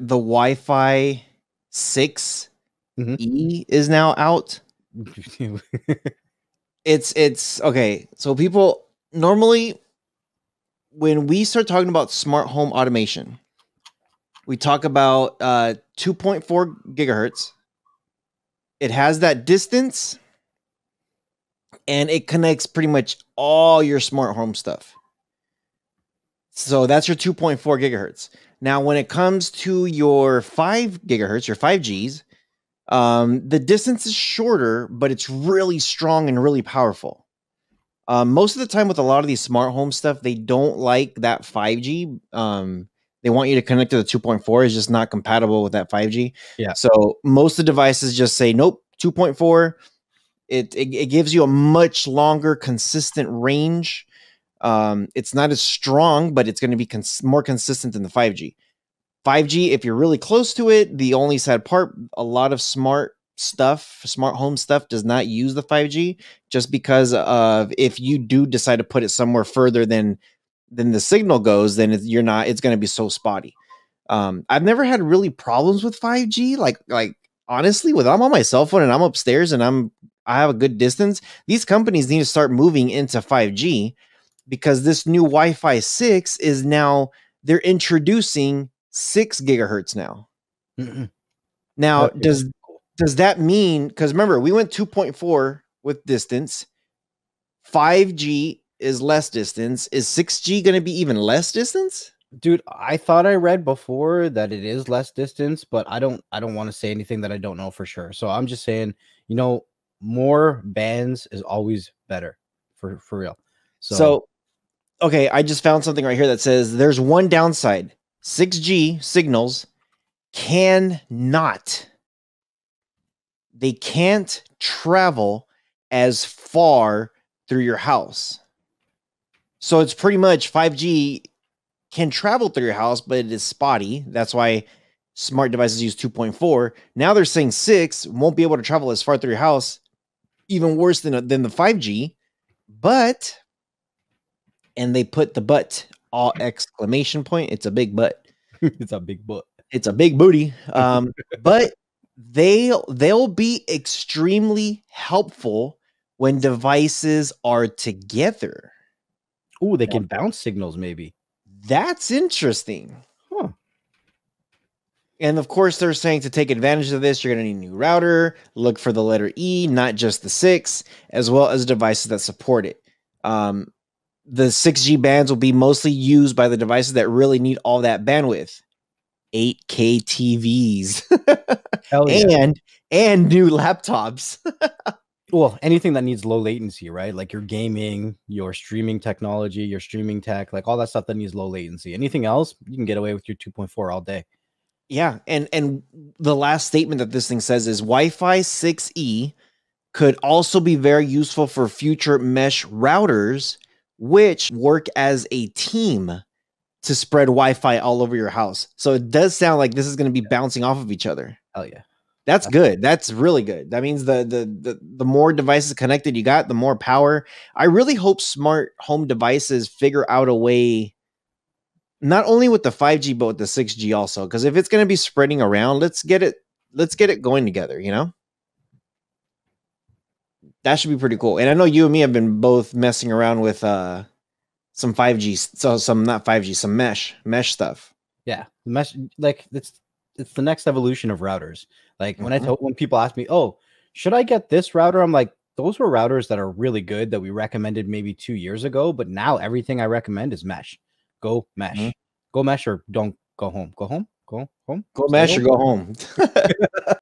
the Wi-Fi 6E Mhm. is now out. It's okay. So people normally when we start talking about smart home automation, we talk about 2.4 gigahertz. It has that distance and it connects pretty much all your smart home stuff. So that's your 2.4 gigahertz. Now, when it comes to your 5 gigahertz, your 5Gs, the distance is shorter, but it's really strong and really powerful. Most of the time with a lot of these smart home stuff, they don't like that 5G. They want you to connect to the 2.4. It's just not compatible with that 5G. Yeah. So most of the devices just say, nope, 2.4. It gives you a much longer, consistent range. It's not as strong, but it's going to be more consistent than the 5G. 5G, if you're really close to it, the only sad part, a lot of smart home stuff does not use the 5G just because of if you do decide to put it somewhere further than the signal goes, then it's going to be so spotty. I've never had really problems with 5G. Like honestly, when I'm on my cell phone and I'm upstairs and I have a good distance, these companies need to start moving into 5G because this new Wi-Fi 6 is now they're introducing 6 gigahertz now. Mhm. Now, That'd be cool. does that mean because remember we went 2.4 with distance, 5G is less distance. Is 6G going to be even less distance? Dude, I thought I read before that it is less distance, but I don't want to say anything that I don't know for sure. So I'm just saying, more bands is always better for real. So So, okay, I just found something right here that says there's one downside. 6G signals cannot they can't travel as far through your house. So it's pretty much 5G can travel through your house, but it is spotty. That's why smart devices use 2.4. Now they're saying 6 won't be able to travel as far through your house, even worse than the 5G. But, and they put the but, all exclamation point. It's a big butt. it's a big butt. It's a big booty. But they'll be extremely helpful when devices are together. Oh, they can bounce signals, maybe. That's interesting. Huh. And of course, they're saying to take advantage of this, you're going to need a new router. Look for the letter E, not just the 6, as well as devices that support it. The 6G bands will be mostly used by the devices that really need all that bandwidth. 8K TVs Hell yeah. and new laptops. Well, anything that needs low latency, right? Like your gaming, your streaming technology, your streaming tech, like all that stuff that needs low latency. Anything else, you can get away with your 2.4 all day. Yeah, and the last statement that this thing says is Wi-Fi 6E could also be very useful for future mesh routers, which work as a team to spread Wi-Fi all over your house. So it does sound like this is going to be bouncing off of each other. Hell yeah. That's good. That's really good. That means the more devices connected you got, the more power. I really hope smart home devices figure out a way, not only with the 5G but with the 6G also. Because if it's going to be spreading around, let's get it going together. That should be pretty cool. And I know you and me have been both messing around with some 5G, so some not 5G, some mesh stuff. Yeah. Mesh, like it's the next evolution of routers. Like when people ask me, "Oh, should I get this router?" I'm like, those were routers that are really good that we recommended maybe 2 years ago, but now everything I recommend is mesh. Go mesh. Mm-hmm. Go mesh or don't go home. Go home. Go home. Go Stay mesh or home. go home.